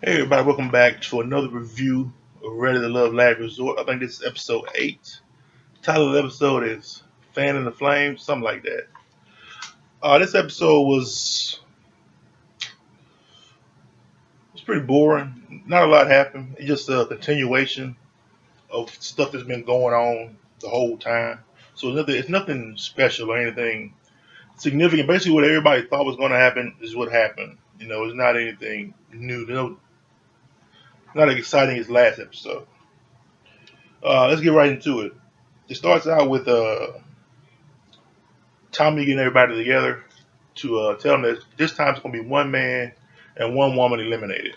Hey everybody, welcome back to another review of Ready to Love Last Resort. I think this is episode 8. Title of the episode is Fan in the Flames, something like that. This episode was pretty boring. Not a lot happened. It's just a continuation of stuff that's been going on the whole time. So it's nothing special or anything significant. Basically, what everybody thought was going to happen is what happened. It's not anything new. Not as exciting as last episode. Let's get right into it. It starts out with Tommy getting everybody together to tell them that this time it's going to be one man and one woman eliminated.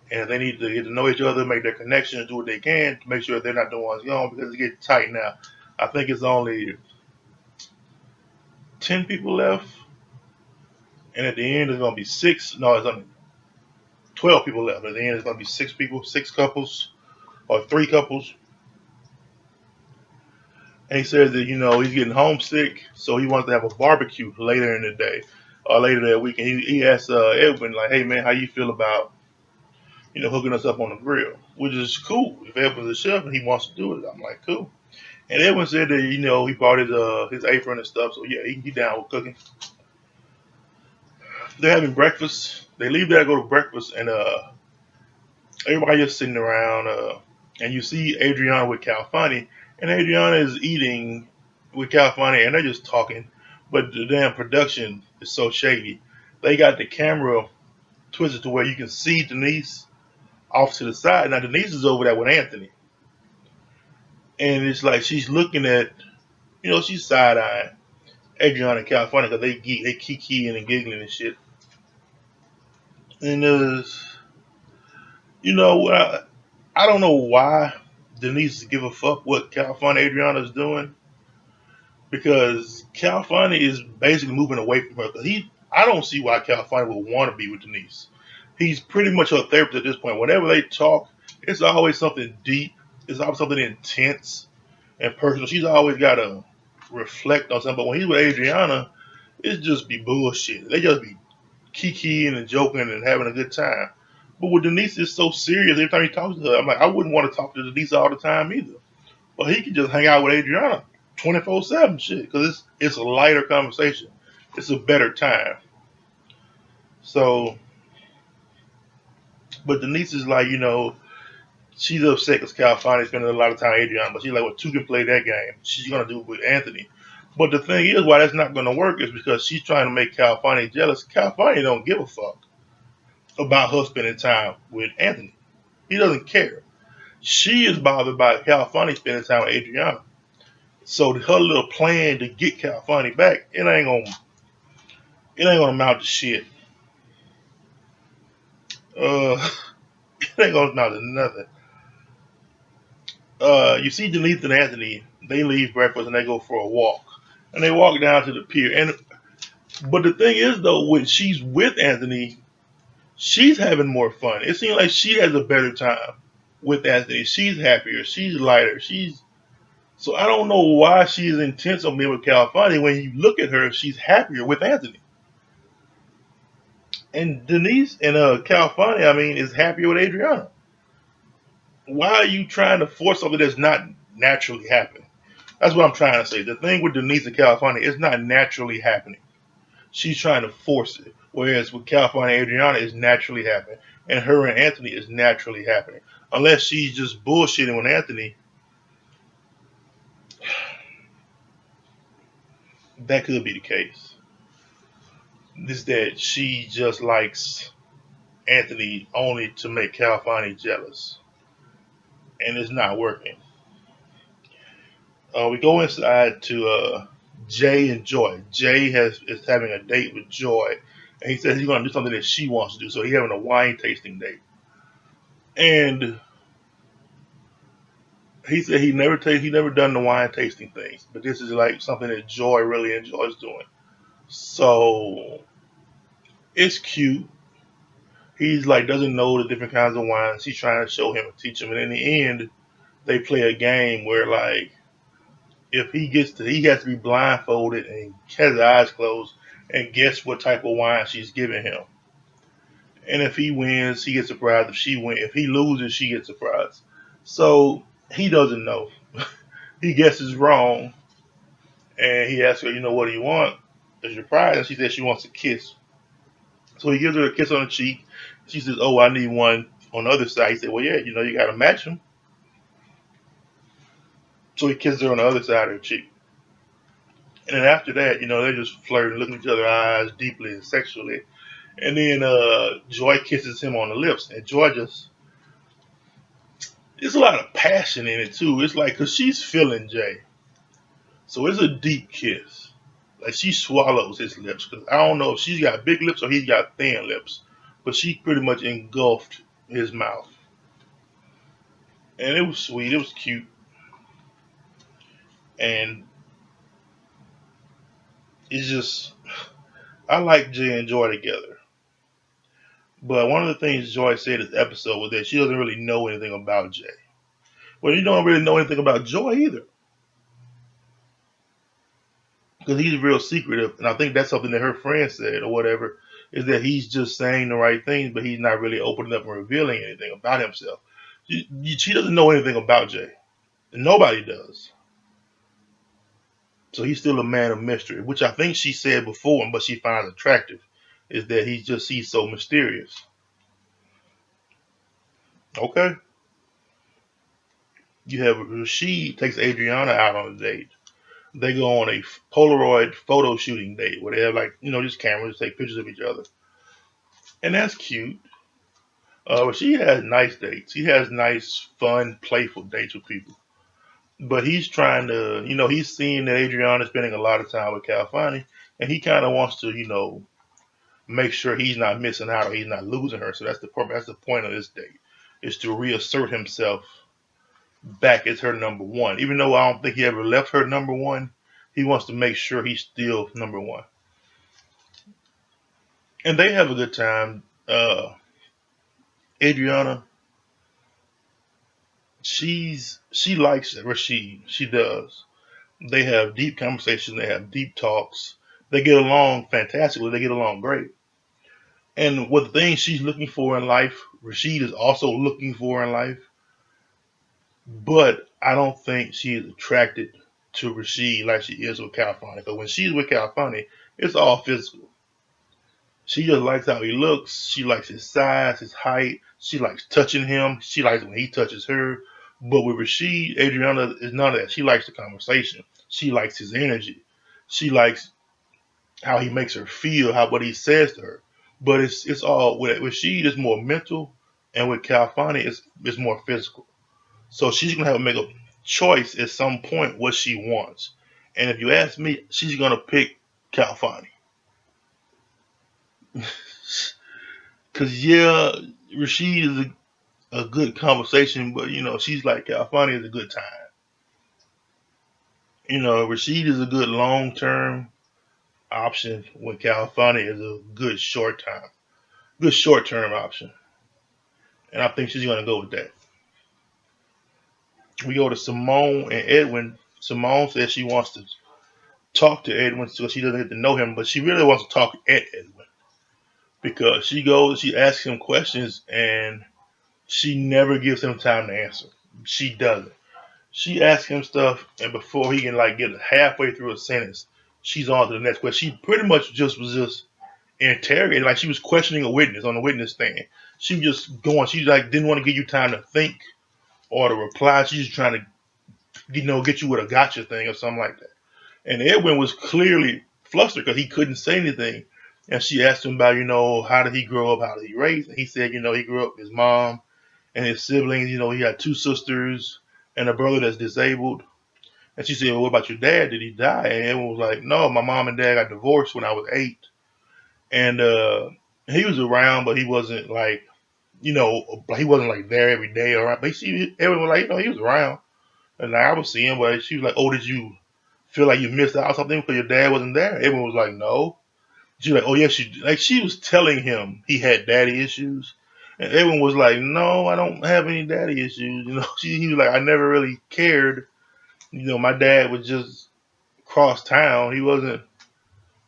And they need to get to know each other, make their connections, do what they can to make sure they're not the ones gone because it's getting tight now. I think it's only 10 people left. And at the end, it's going to be six. No, it's only 12 people left. At the end, it's going to be six people, six couples, or three couples. And he says that, he's getting homesick, so he wants to have a barbecue later in the day or later that week. And he asked Edwin, like, hey, man, how you feel about hooking us up on the grill, which is cool. If Edwin's a chef and he wants to do it, I'm like, cool. And Edwin said that he brought his apron and stuff, so yeah, he down with cooking. They're having breakfast. They leave there to go to breakfast, and everybody just sitting around. And you see Adriana with Calfani, and Adriana is eating with Calfani, and they're just talking. But the damn production is so shady. They got the camera twisted to where you can see Denise off to the side. Now Denise is over there with Anthony. And it's like she's looking at, she's side eyeing Adriana in California because they kikiing and giggling and shit. And I don't know why Denise give a fuck what California Adriana's doing because California is basically moving away from her. I don't see why California would want to be with Denise. He's pretty much her therapist at this point. Whenever they talk, it's always something deep. It's always something intense and personal. She's always got to reflect on something. But when he's with Adriana, it just be bullshit. They just be kikiing and joking and having a good time. But with Denise, it's so serious. Every time he talks to her, I'm like, I wouldn't want to talk to Denise all the time either. But he can just hang out with Adriana 24/7 shit because it's a lighter conversation. It's a better time. So, but Denise is like, she's upset because California spending a lot of time with Adriana, but she's like, well, two can play that game. She's gonna do it with Anthony. But the thing is, why that's not gonna work is because she's trying to make California jealous. California don't give a fuck about her spending time with Anthony. He doesn't care. She is bothered by California spending time with Adriana. So her little plan to get California back, it ain't gonna amount to shit. Uh, it ain't gonna amount to nothing. You see Denise and Anthony, they leave breakfast and they go for a walk. And they walk down to the pier. But the thing is though, when she's with Anthony, she's having more fun. It seems like she has a better time with Anthony. She's happier. She's lighter. She's so I don't know why she's intense on being with California. When you look at her, she's happier with Anthony. And Denise and California, I mean, is happier with Adriana. Why are you trying to force something that's not naturally happening? That's what I'm trying to say. The thing with Denise and California, it's not naturally happening. She's trying to force it. Whereas with California Adriana, it's naturally happening. And her and Anthony is naturally happening. Unless she's just bullshitting with Anthony, that could be the case. It's that she just likes Anthony only to make California jealous. And it's not working. We go inside to Jay and Joy. Jay is having a date with Joy, and he says he's going to do something that she wants to do. So he's having a wine tasting date, and he said he never done the wine tasting things, but this is like something that Joy really enjoys doing. So it's cute. He's like doesn't know the different kinds of wines. He's trying to show him and teach him, and in the end, they play a game where like if he has to be blindfolded and has his eyes closed and guess what type of wine she's giving him. And if he wins, he gets surprised. If he loses, she gets surprised. So he doesn't know. He guesses wrong, and he asks her, what do you want as your prize? And she says she wants a kiss. So he gives her a kiss on the cheek. She says, "Oh, I need one on the other side." He said, "Well, yeah, you got to match them." So he kisses her on the other side of her cheek. And then after that, they're just flirting, looking at each other's eyes deeply and sexually. And then Joy kisses him on the lips, and Joy just there's a lot of passion in it too. It's like because she's feeling Jay, so it's a deep kiss. Like she swallows his lips because I don't know if she's got big lips or he's got thin lips, but she pretty much engulfed his mouth, and it was sweet. It was cute, and it's just I like Jay and Joy together. But one of the things Joy said in this episode was that she doesn't really know anything about Jay. Well, you don't really know anything about Joy either. Because he's real secretive, and I think that's something that her friend said or whatever, is that he's just saying the right things, but he's not really opening up and revealing anything about himself. She doesn't know anything about Jay. Nobody does. So he's still a man of mystery, which I think she said before, but she finds attractive, is that he's so mysterious. Okay. You have Rashid takes Adriana out on a date. They go on a Polaroid photo shooting date where they have like, just cameras, take pictures of each other. And that's cute. But she has nice dates. He has nice, fun, playful dates with people. But he's trying to, he's seeing that Adriana's spending a lot of time with Calfani, and he kind of wants to, make sure he's not missing out or he's not losing her. So that's the purpose. That's the point of this date, is to reassert himself back as her number one. Even though I don't think he ever left her number one, he wants to make sure he's still number one. And they have a good time. Adriana, she likes Rashid. She does. They have deep conversations. They have deep talks. They get along fantastically. They get along great. And what the things she's looking for in life, Rashid is also looking for in life. But I don't think she is attracted to Rashid like she is with Califani. Because when she's with Califani, it's all physical. She just likes how he looks. She likes his size, his height. She likes touching him. She likes when he touches her. But with Rashid, Adriana is none of that. She likes the conversation. She likes his energy. She likes how he makes her feel, how what he says to her. But it's all with Rashid is more mental, and with Calfani it's more physical. So she's gonna have to make a choice at some point what she wants. And if you ask me, she's gonna pick Calfani. Cause yeah, Rashid is a good conversation, but she's like Calfani is a good time. Rashid is a good long term option when Calfani is a good short term option. And I think she's gonna go with that. We go to Simone and Edwin. Simone says she wants to talk to Edwin so she doesn't get to know him, but she really wants to talk at Edwin because she asks him questions and she never gives him time to answer. She doesn't. She asks him stuff, and before he can like get halfway through a sentence, she's on to the next question. She pretty much was just interrogating, like she was questioning a witness on the witness stand. She was just going. She like didn't want to give you time to think or to reply. She's just trying to get you with a gotcha thing or something like that. And Edwin was clearly flustered because he couldn't say anything. And she asked him about, how did he grow up? How did he raise? And he said, he grew up with his mom and his siblings. He had two sisters and a brother that's disabled. And she said, well, what about your dad? Did he die? And Edwin was like, no, my mom and dad got divorced when I was 8. And he was around, but he wasn't like, he wasn't like there every day. Around. But Edwin was like, he was around. And I would see him, but she was like, oh, did you feel like you missed out on something because your dad wasn't there? Everyone was like, no. She was like, oh yes, she was telling him he had daddy issues, and everyone was like, no, I don't have any daddy issues. He was like, I never really cared. My dad was just cross town. He wasn't.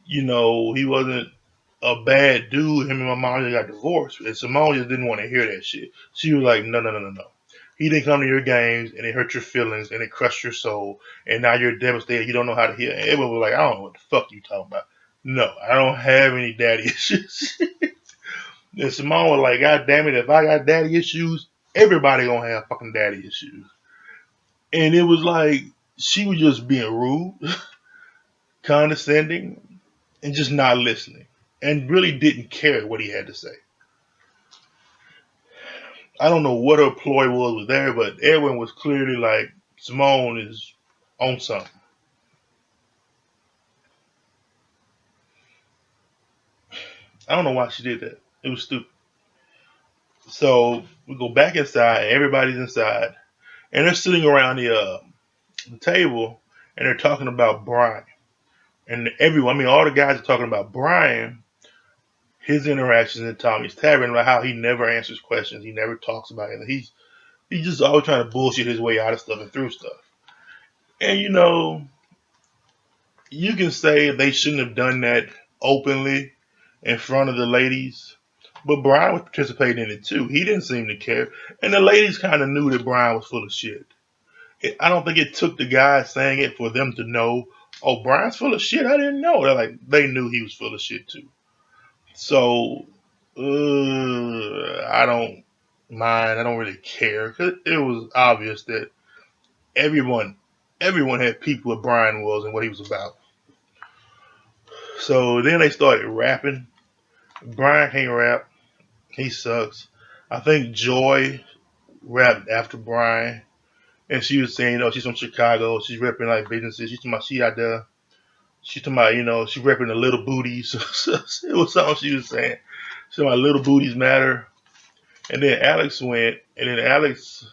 He wasn't. a bad dude. Him and my mom just got divorced, and Simone just didn't want to hear that shit. She was like, no, no, no, no, no. He didn't come to your games, and it hurt your feelings, and it crushed your soul, and now you're devastated. You don't know how to heal. And everyone was like, I don't know what the fuck you talking about. No, I don't have any daddy issues. And Simone was like, God damn it, if I got daddy issues, everybody gonna have fucking daddy issues. And it was like she was just being rude, condescending, and just not listening, and really didn't care what he had to say. I don't know what her ploy was with there, but Edwin was clearly like, Simone is on something. I don't know why she did that. It was stupid. So we go back inside, and everybody's inside, and they're sitting around the table, and they're talking about Brian. And everyone, I mean, all the guys are talking about Brian, his interactions in Tommy's Tavern, about how he never answers questions, he never talks about it. He's just always trying to bullshit his way out of stuff and through stuff. And you can say they shouldn't have done that openly in front of the ladies, but Brian was participating in it too. He didn't seem to care, and the ladies kind of knew that Brian was full of shit. I don't think it took the guy saying it for them to know. Oh, Brian's full of shit. I didn't know. They knew he was full of shit too. So I don't mind. I don't really care because it was obvious that everyone everyone had peeped what Brian was and what he was about. So then they started rapping. Brian can't rap. He sucks. I think Joy rapped after Brian, and she was saying, she's from Chicago. She's repping like businesses. She's talking about she out there. She's talking about, she's repping the little booties. It was something she was saying. She's talking about little booties matter. And then Alex went, and then Alex,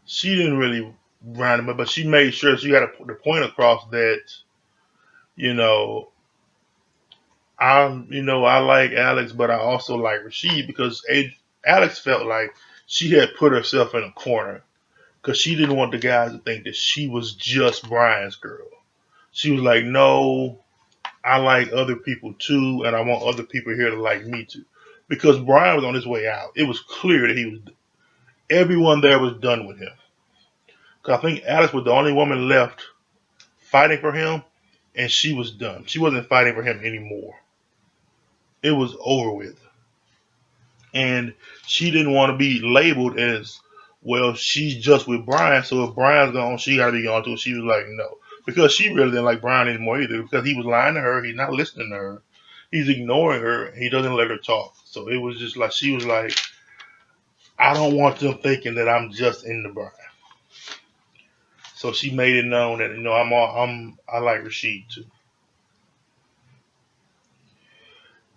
she didn't really round him up, but she made sure she got to put the point across that, you know, I like Alex, but I also like Rashid because Alex felt like she had put herself in a corner because she didn't want the guys to think that she was just Brian's girl. She was like, no, I like other people too, and I want other people here to like me too. Because Brian was on his way out. It was clear that everyone there was done with him. Because I think Alex was the only woman left fighting for him, and she was done. She wasn't fighting for him anymore. It was over with. And she didn't want to be labeled as, well, she's just with Brian, so if Brian's gone, she got to be gone too. She was like, no. Because she really didn't like Brian anymore either, because he was lying to her. He's not listening to her. He's ignoring her. He doesn't let her talk. So it was just like, she was like, I don't want them thinking that I'm just into Brian. So she made it known that, I like Rashid too.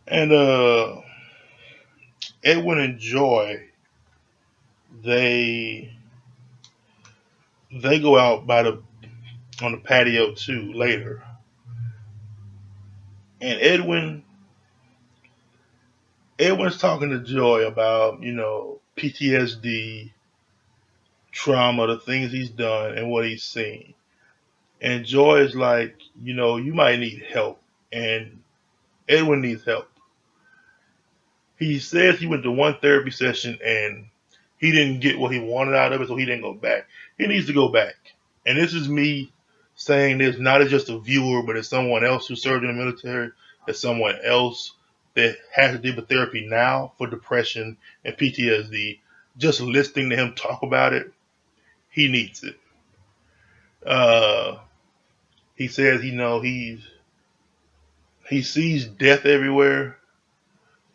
And Edwin and Joy, they they go out on the patio too later. And Edwin's talking to Joy about, PTSD, trauma, the things he's done and what he's seen. And Joy is like, you might need help. And Edwin needs help. He says he went to one therapy session and he didn't get what he wanted out of it, so he didn't go back. He needs to go back. And this is me saying this not as just a viewer, but as someone else who served in the military, as someone else that has to deal with therapy now for depression and PTSD. Just listening to him talk about it, he needs it. Uh, he says, he sees death everywhere.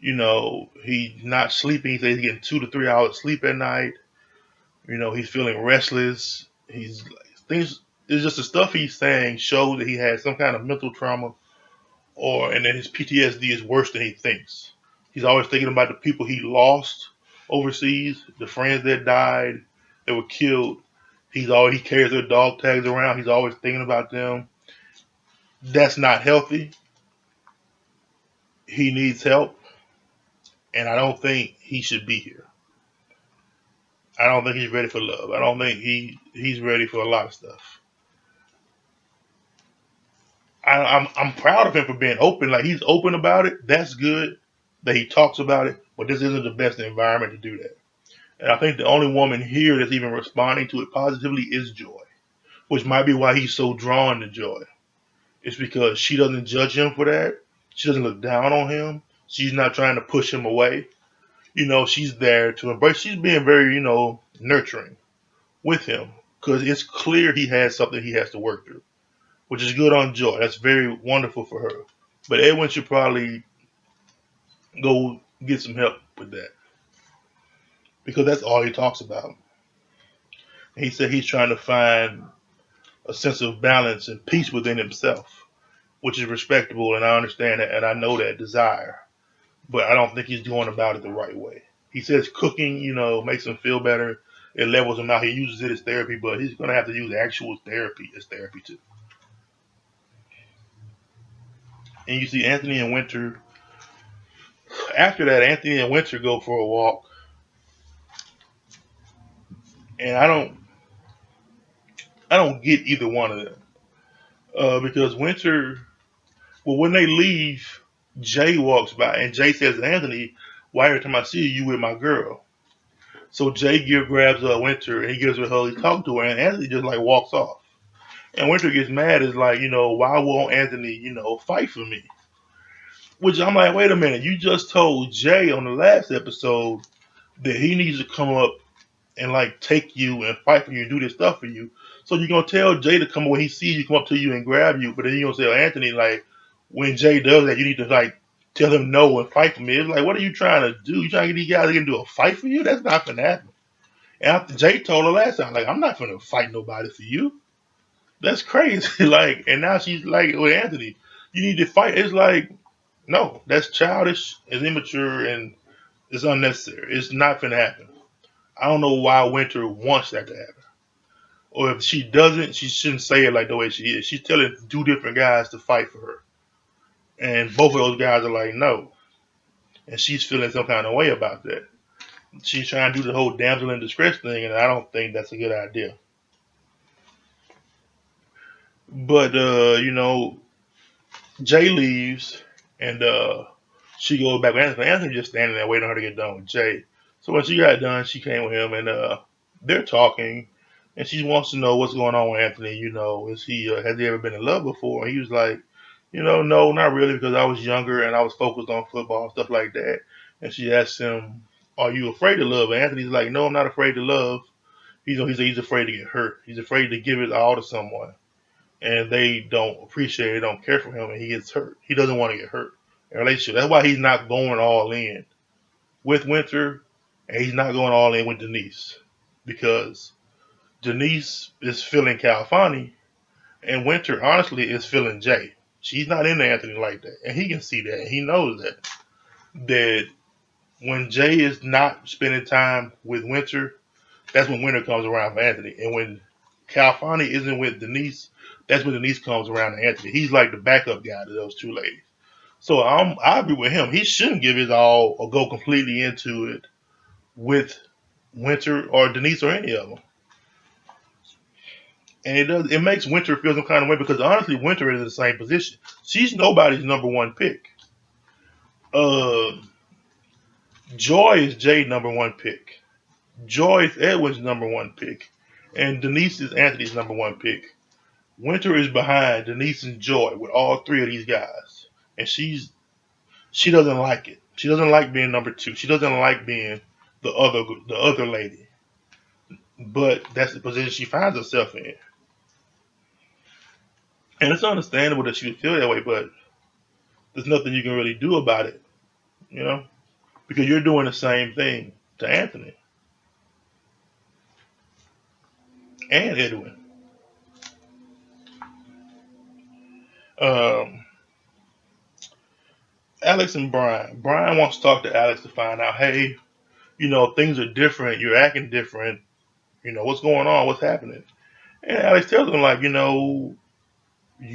He's not sleeping. He says he's getting 2 to 3 hours sleep at night. He's feeling restless. He's things. It's just the stuff he's saying shows that he has some kind of mental trauma, and that his PTSD is worse than he thinks. He's always thinking about the people he lost overseas, the friends that died, that were killed. He carries their dog tags around. He's always thinking about them. That's not healthy. He needs help, and I don't think he should be here. I don't think he's ready for love. I don't think he's ready for a lot of stuff. I'm proud of him for being open. Like he's open about it. That's good that he talks about it. But this isn't the best environment to do that. And I think the only woman here that's even responding to it positively is Joy, which might be why he's so drawn to Joy. It's because she doesn't judge him for that. She doesn't look down on him. She's not trying to push him away. She's there to embrace. She's being very, nurturing with him because it's clear he has something he has to work through, which is good on Joy. That's very wonderful for her. But Edwin should probably go get some help with that because that's all he talks about. He said he's trying to find a sense of balance and peace within himself, which is respectable, and I understand that, and I know that desire. But I don't think he's going about it the right way. He says cooking, makes him feel better. It levels him out. He uses it as therapy, but he's going to have to use actual therapy as therapy too. And you see Anthony and Winter. After that, Anthony and Winter go for a walk, and I don't get either one of them because Winter. Well, when they leave, Jay walks by, and Jay says to Anthony, "Why every time I see you, you with my girl?" So grabs Winter and he gives her a hug. He talks to her, and Anthony just like walks off. And Winter gets mad, is like, why won't Anthony, fight for me? Which I'm like, wait a minute, you just told Jay on the last episode that he needs to come up and like take you and fight for you and do this stuff for you. So you're gonna tell Jay to come when he sees you come up to you and grab you, but then you're gonna tell Anthony like when Jay does that, you need to like tell him no and fight for me. It's like, what are you trying to do? You trying to get these guys to do a fight for you? That's not gonna happen. And after Jay told her last time, like, I'm not gonna fight nobody for you. That's crazy. Like, and now she's like with Anthony, you need to fight. It's like, no, that's childish, it's immature, and it's unnecessary. It's not gonna happen. I don't know why Winter wants that to happen. Or if she doesn't, she shouldn't say it like the way she is. She's telling two different guys to fight for her. And both of those guys are like, no. And she's feeling some kind of way about that. She's trying to do the whole damsel in distress thing, and I don't think that's a good idea. But Jay leaves, and she goes back with Anthony. Anthony just standing there waiting on her to get done with Jay. So when she got done, she came with him, and they're talking, and she wants to know what's going on with Anthony. Is he has he ever been in love before? And he was like, no, not really, because I was younger and I was focused on football and stuff like that. And she asked him, "Are you afraid of love?" And Anthony's like, "No, I'm not afraid of love." He's afraid to get hurt. He's afraid to give it all to someone and they don't appreciate it, don't care for him, and he gets hurt. He doesn't want to get hurt in a relationship. That's why he's not going all in with Winter, and he's not going all in with Denise because Denise is feeling Calfani, and Winter honestly is feeling Jay. She's not into Anthony like that, and he can see that. He knows that when Jay is not spending time with Winter, that's when Winter comes around for Anthony, and when Calfani isn't with Denise, that's when Denise comes around to Anthony. He's like the backup guy to those two ladies. So I agree with him. He shouldn't give his all or go completely into it with Winter or Denise or any of them. And it makes Winter feel some kind of way because honestly, Winter is in the same position. She's nobody's number one pick. Uh, Joy is Jay's number one pick. Joy is Edwin's number one pick. And Denise is Anthony's number one pick. Winter is behind Denise and Joy with all three of these guys, and she doesn't like it. She doesn't like being number two. She doesn't like being the other lady. But that's the position she finds herself in, and it's understandable that she would feel that way. But there's nothing you can really do about it, you know, because you're doing the same thing to Anthony and Edwin. Um, Alex and Brian. Brian wants to talk to Alex to find out, hey, things are different. You're acting different. What's going on? What's happening? And Alex tells him, like, you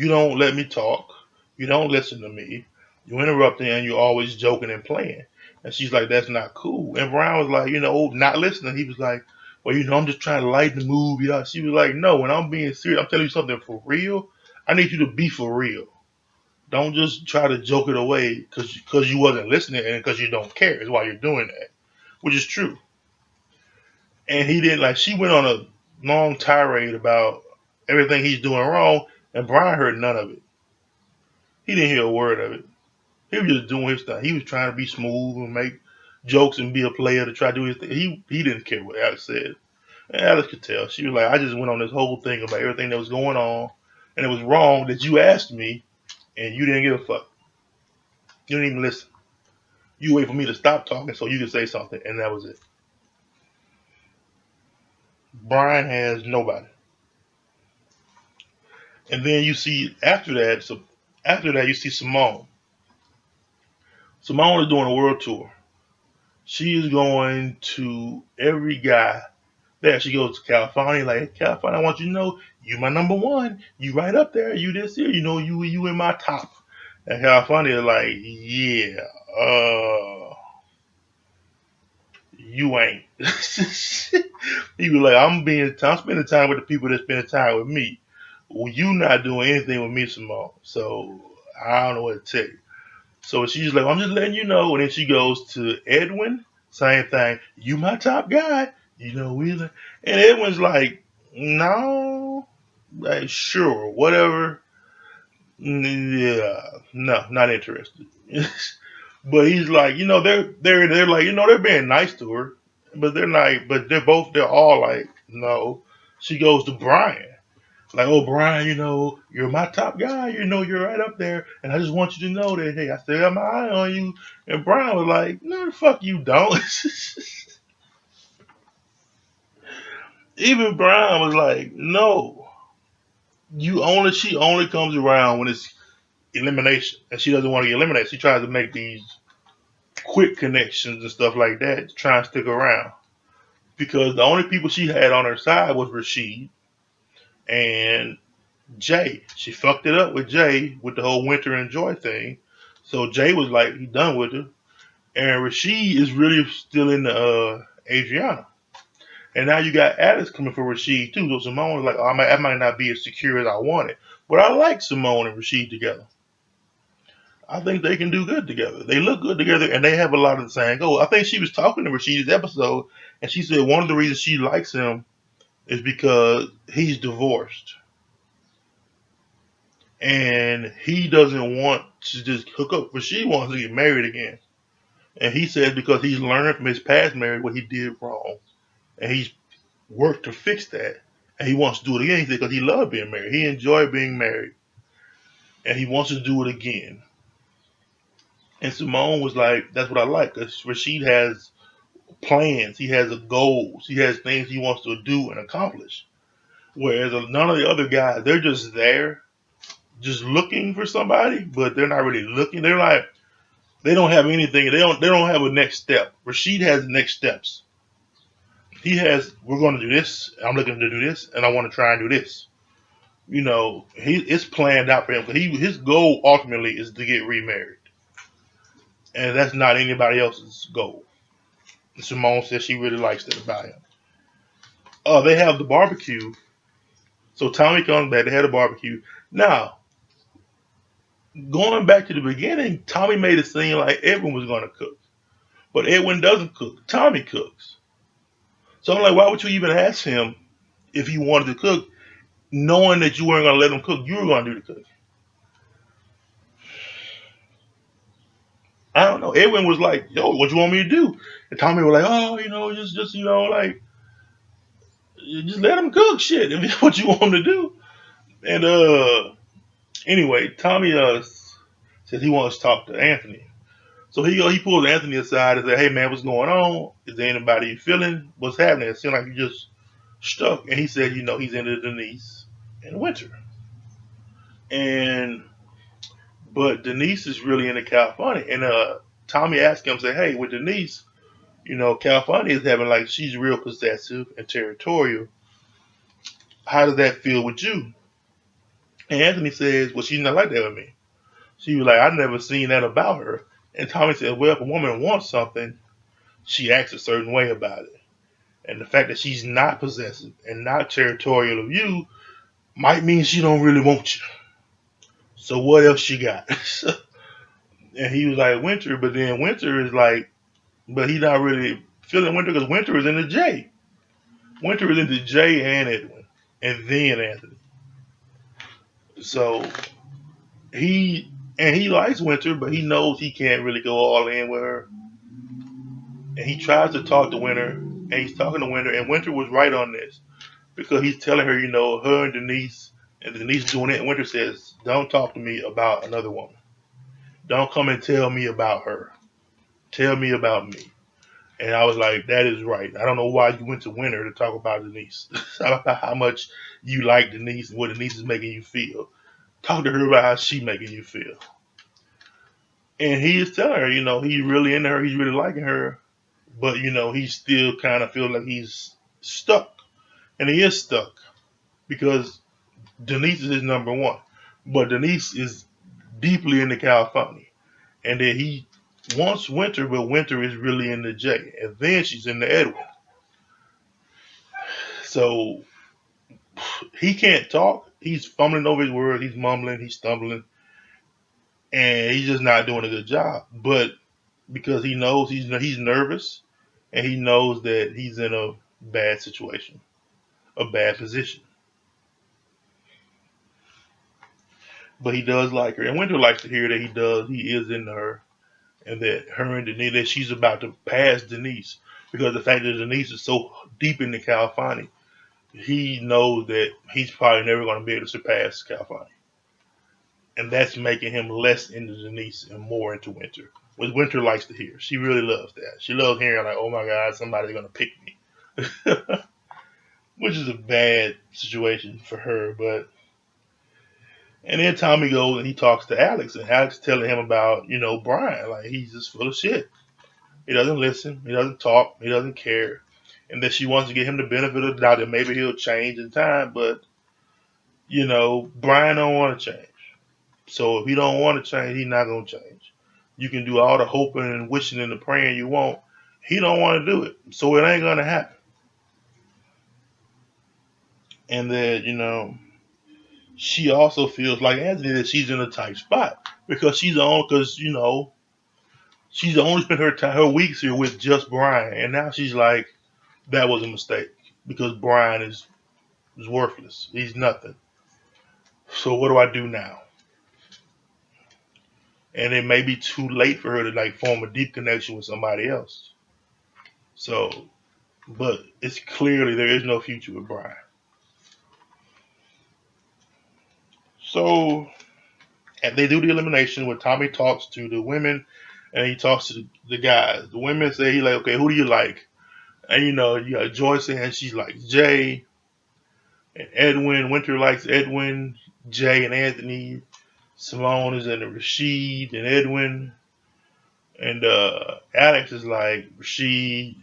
don't let me talk. You don't listen to me. You interrupt me and you're always joking and playing. And she's like, that's not cool. And Brian was like, not listening. He was like, well, I'm just trying to lighten the mood. Yeah. She was like, no, when I'm being serious, I'm telling you something for real. I need you to be for real. Don't just try to joke it away because you wasn't listening and because you don't care is why you're doing that, which is true. And he didn't like. She went on a long tirade about everything he's doing wrong, and Brian heard none of it. He didn't hear a word of it. He was just doing his thing. He was trying to be smooth and make jokes and be a player to try to do his thing. He didn't care what Alex said. And Alex could tell. She was like, I just went on this whole thing about everything that was going on, and it was wrong that you asked me, and you didn't give a fuck. You didn't even listen. You wait for me to stop talking so you could say something, and that was it. Brian has nobody. And then you see after that, so after that you see Simone. Simone is doing a world tour. She is going to every guy there. She goes to California, like, hey, California, I want you to know you my number one. You right up there. You this here. You know you in my top. And California is like, yeah, you ain't. He was like, I'm spending time with the people that spend time with me. Well, you not doing anything with me, Simone. So I don't know what to tell you. So she's like, I'm just letting you know. And then she goes to Edwin, same thing. You my top guy. You know, and Edwin's like, no, like, sure, whatever. Yeah, no, not interested. But he's like, they're like, they're being nice to her, but they're not. But they're all like, no. She goes to Brian, like, oh Brian, you're my top guy. You're right up there, and I just want you to know that, hey, I still got my eye on you. And Brian was like, no, the fuck you don't. Even Brian was like, no, she only comes around when it's elimination, and she doesn't want to get eliminated. She tries to make these quick connections and stuff like that to try and stick around. Because the only people she had on her side was Rashid and Jay. She fucked it up with Jay with the whole Winter and Joy thing. So Jay was like, he done with her. And Rashid is really still in the Adriana. And now you got Alex coming for Rashid too. So Simone was like, oh, I might not be as secure as I wanted. But I like Simone and Rashid together. I think they can do good together. They look good together, and they have a lot of the same goals. I think she was talking to Rashid's episode, and she said one of the reasons she likes him is because he's divorced, and he doesn't want to just hook up. Rashid wants to get married again, and he says because he's learned from his past marriage what he did wrong, and he's worked to fix that, and he wants to do it again. He said because he loved being married, he enjoyed being married, and he wants to do it again. And Simone was like, "That's what I like." Because Rashid has plans, he has goals, he has things he wants to do and accomplish. Whereas none of the other guys, they're just there, just looking for somebody, but they're not really looking. They're like they don't have anything. They don't have a next step. Rashid has next steps. He has we're going to do this. I'm looking to do this, and I want to try and do this. It's planned out for him. His goal ultimately is to get remarried, and that's not anybody else's goal. Simone says she really likes that about him. They have the barbecue. So Tommy comes back. They had a barbecue. Now, going back to the beginning, Tommy made it seem like Edwin was going to cook. But Edwin doesn't cook. Tommy cooks. So I'm like, why would you even ask him if he wanted to cook, knowing that you weren't going to let him cook? You were going to do the cooking. I don't know. Edwin was like, yo, what you want me to do? And Tommy was like, oh, just like, just let him cook shit if it's what you want him to do. And anyway, Tommy says he wants to talk to Anthony. So he pulls Anthony aside and says, "Hey man, what's going on? Is there anybody you feeling? What's happening? It seems like you just stuck." And he said, he's into Denise and Winter, and but Denise is really into California. And Tommy asked him, "Say, hey, with Denise, California is having like she's real possessive and territorial. How does that feel with you?" And Anthony says, "Well, she's not like that with me." She was like, "I've never seen that about her." And Tommy said, "Well, if a woman wants something, she acts a certain way about it. And the fact that she's not possessive and not territorial of you might mean she don't really want you." So what else she got? And he was like, Winter, but then Winter is like, but he's not really feeling Winter because Winter is in the J. Winter is into Jay and Edwin, and then Anthony. So he he likes Winter, but he knows he can't really go all in with her. And he tries to talk to Winter, and he's talking to Winter, and Winter was right on this because he's telling her, her and Denise doing it. And Winter says, "Don't talk to me about another woman. Don't come and tell me about her. Tell me about me." And I was like, "That is right. I don't know why you went to Winter to talk about Denise, about how much you like Denise and what Denise is making you feel. Talk to her about how she making you feel." And he is telling her, he's really into her, he's really liking her, but he still kind of feels like he's stuck, and he is stuck because Denise is his number one, but Denise is deeply into California, and then he wants Winter, but Winter is really into Jay, and then she's into Edwin. So he can't talk. He's fumbling over his words. He's mumbling. He's stumbling, and he's just not doing a good job. But because he knows he's nervous, and he knows that he's in a bad situation, a bad position. But he does like her, and Winter likes to hear that he is into her, and that her and Denise, that she's about to pass Denise, because the fact that Denise is so deep into California, he knows that he's probably never going to be able to surpass California, and that's making him less into Denise and more into Winter. Which Winter likes to hear. She really loves that. She loves hearing like, "Oh my God, somebody's going to pick me," which is a bad situation for her. But and then Tommy goes and he talks to Alex, and Alex telling him about Brian, like he's just full of shit. He doesn't listen. He doesn't talk. He doesn't care. And that she wants to give him the benefit of the doubt that maybe he'll change in time. But, Brian don't want to change. So if he don't want to change, he's not going to change. You can do all the hoping and wishing and the praying you want. He don't want to do it. So it ain't going to happen. And that, she also feels like Anthony that she's in a tight spot. Because she's only spent her weeks here with just Brian. And now she's like, that was a mistake. Because Brian is worthless. He's nothing. So what do I do now? And it may be too late for her to like form a deep connection with somebody else. So, but it's clearly there is no future with Brian. So, and they do the elimination where Tommy talks to the women and he talks to the guys. The women say he like, okay, who do you like? And you got Joy saying she likes Jay, and Edwin. Winter likes Edwin, Jay, and Anthony. Simone is into Rashid and Edwin. And Alex is like Rashid,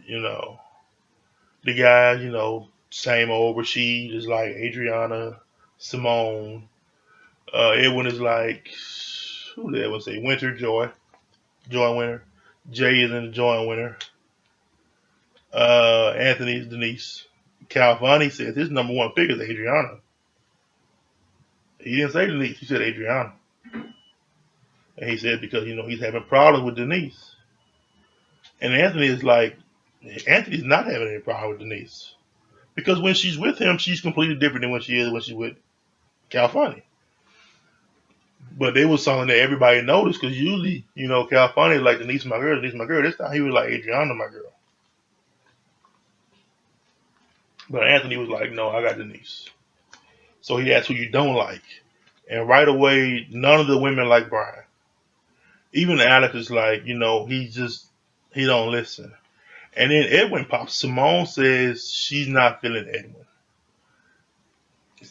the guys, same old. Rashid is like Adriana, Simone. Edwin is like, who did Edwin say? Winter, Joy Winter. Jay is in the Joy Winter. Anthony is Denise. Calvani says his number one pick is Adriana. He didn't say Denise, he said Adriana. And he said because, he's having problems with Denise. And Anthony is like, Anthony's not having any problem with Denise. Because when she's with him, she's completely different than when she's with California. But it was something that everybody noticed because usually, California is like Denise my girl, Denise my girl. This time he was like Adriana my girl. But Anthony was like, no, I got Denise. So he asked who you don't like. And right away, none of the women like Brian. Even Alex is like, he don't listen. And then Edwin pops. Simone says she's not feeling Edwin.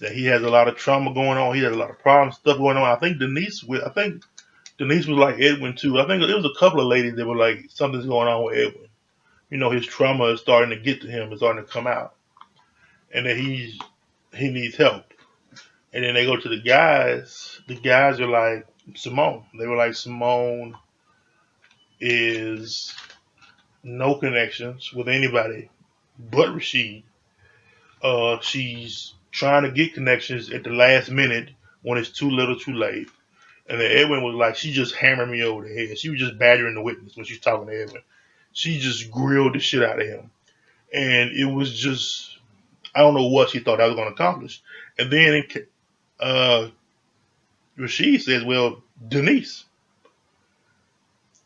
That he has a lot of trauma going on. He has a lot of problems, stuff going on. I think Denise was like Edwin too. I think it was a couple of ladies that were like, something's going on with Edwin. His trauma is starting to get to him. It's starting to come out, and that he needs help. And then they go to the guys. The guys are like Simone. They were like Simone is no connections with anybody but Rashid. She's trying to get connections at the last minute when it's too little, too late. And then Edwin was like, she just hammered me over the head. She was just badgering the witness when she was talking to Edwin. She just grilled the shit out of him. And it was just, I don't know what she thought that was going to accomplish. And then uh, Rashid says, well, Denise.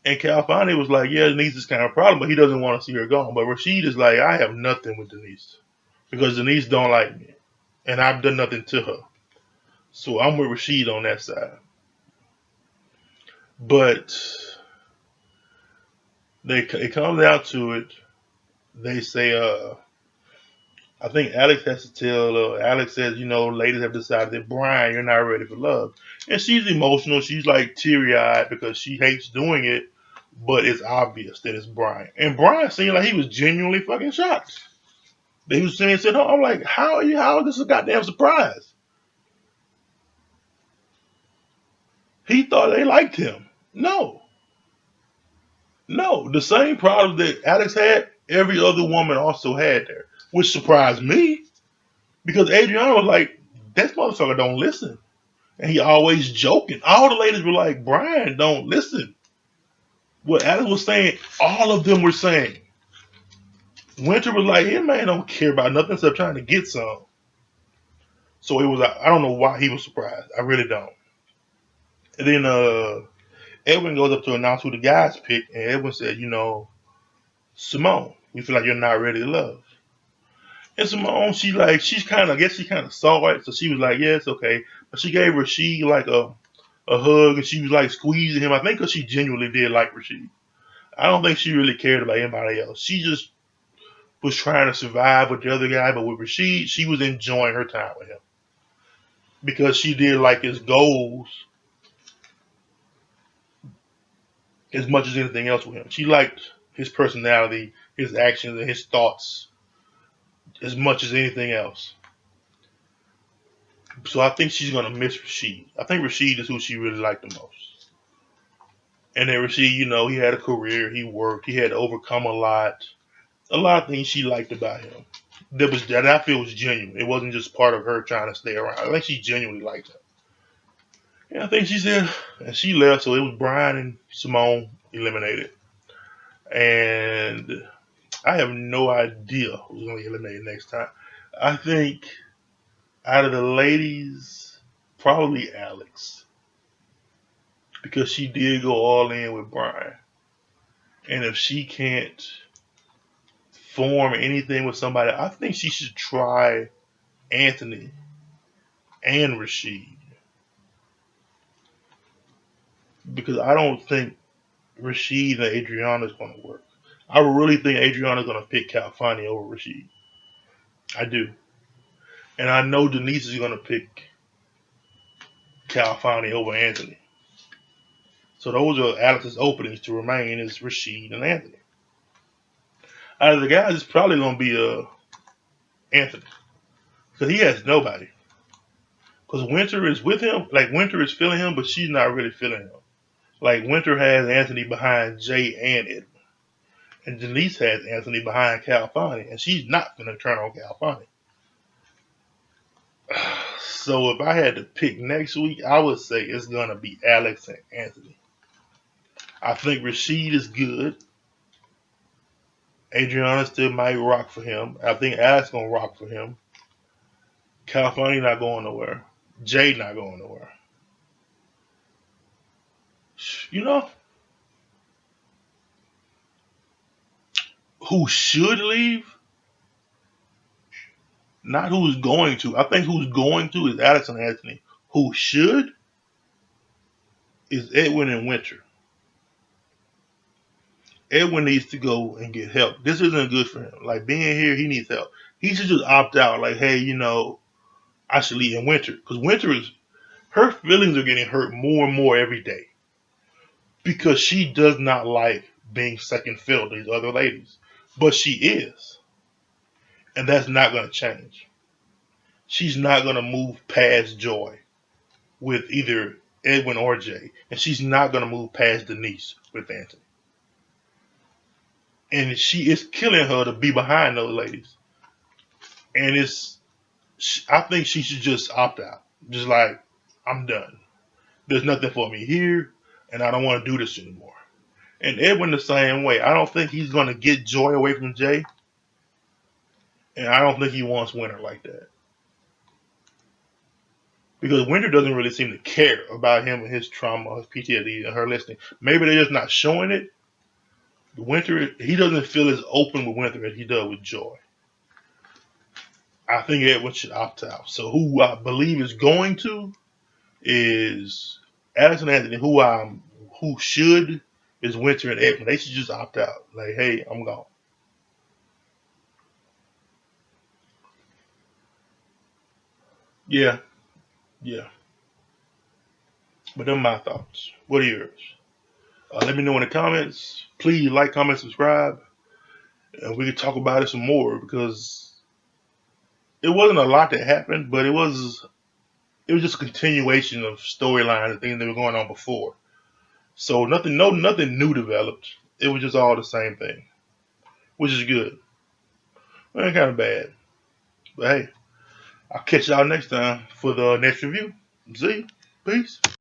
And Calfani was like, yeah, Denise is kind of a problem, but he doesn't want to see her gone. But Rashid is like, I have nothing with Denise because Denise don't like me. And I've done nothing to her. So I'm with Rashid on that side. But it comes down to it. They say, I think Alex has to tell, Alex says, ladies have decided that Brian, you're not ready for love. And she's emotional. She's like teary eyed because she hates doing it, but it's obvious that it's Brian. And Brian seemed like he was genuinely fucking shocked. He was sitting home. I'm like, how is this a goddamn surprise? He thought they liked him. No. No. The same problem that Alex had, every other woman also had there, which surprised me because Adriana was like, that motherfucker don't listen. And he always joking. All the ladies were like, Brian, don't listen. What Alex was saying, all of them were saying. Winter was like, his man don't care about nothing except trying to get some. So it was, I don't know why he was surprised. I really don't. And then Edwin goes up to announce who the guys picked, and Edwin said, Simone, we feel like you're not ready to love. And Simone, she's kind of, I guess she kind of saw it, so she was like, yeah, it's okay. But she gave Rashid like a hug, and she was like squeezing him. I think because she genuinely did like Rashid. I don't think she really cared about anybody else. She just was trying to survive with the other guy, but with Rashid, she was enjoying her time with him because she did like his goals as much as anything else with him. She liked his personality, his actions, and his thoughts as much as anything else. So I think she's gonna miss Rashid. I think Rashid is who she really liked the most. And then Rashid, he had a career, he worked, he had to overcome a lot. A lot of things she liked about him. That I feel was genuine. It wasn't just part of her trying to stay around. I think she genuinely liked him. And I think she said, and she left, so it was Brian and Simone eliminated. And I have no idea who's going to get eliminated next time. I think out of the ladies, probably Alex. Because she did go all in with Brian. And if she can't form anything with somebody, I think she should try Anthony and Rashid. Because I don't think Rashid and Adriana is going to work. I really think Adriana is going to pick Calfani over Rashid. I do. And I know Denise is going to pick Calfani over Anthony. So those are Alex's openings to remain is Rashid and Anthony. Out of the guys, it's probably going to be Anthony. Because he has nobody. Because Winter is with him. Like, Winter is feeling him, but she's not really feeling him. Like, Winter has Anthony behind Jay and Edwin. And Denise has Anthony behind Calfani. And she's not going to turn on Calfani. So if I had to pick next week, I would say it's going to be Alex and Anthony. I think Rashid is good. Adriana still might rock for him. I think Alex going to rock for him. Calfani not going nowhere. Jay not going nowhere. You know who should leave? Not who's going to. I think who's going to is Alex and Anthony. Who should is Edwin and Winter. Edwin needs to go and get help. This isn't good for him. Like being here, he needs help. He should just opt out. Like, hey, I should leave in Winter because Winter is her feelings are getting hurt more and more every day because she does not like being second fiddle to these other ladies, but she is, and that's not going to change. She's not going to move past Joy with either Edwin or Jay, and she's not going to move past Denise with Anthony. And she is killing her to be behind those ladies. And I think she should just opt out. Just like, I'm done. There's nothing for me here, and I don't want to do this anymore. And Edwin the same way. I don't think he's going to get Joy away from Jay, and I don't think he wants Winter like that. Because Winter doesn't really seem to care about him and his trauma, his PTSD, and her listening. Maybe they're just not showing it. Winter, he doesn't feel as open with Winter as he does with Joy. I think Edwin should opt out. So who I believe is going to is Addison Anthony. Who should is Winter and Edwin. They should just opt out. Like, hey, I'm gone. Yeah, yeah. But them my thoughts. What are yours? Let me know in the comments. Please like, comment, subscribe, and we can talk about it some more because it wasn't a lot that happened, but it was just a continuation of storylines and things that were going on before. So nothing new developed. It was just all the same thing, which is good. It ain't kind of bad, but hey, I'll catch y'all next time for the next review. See, peace.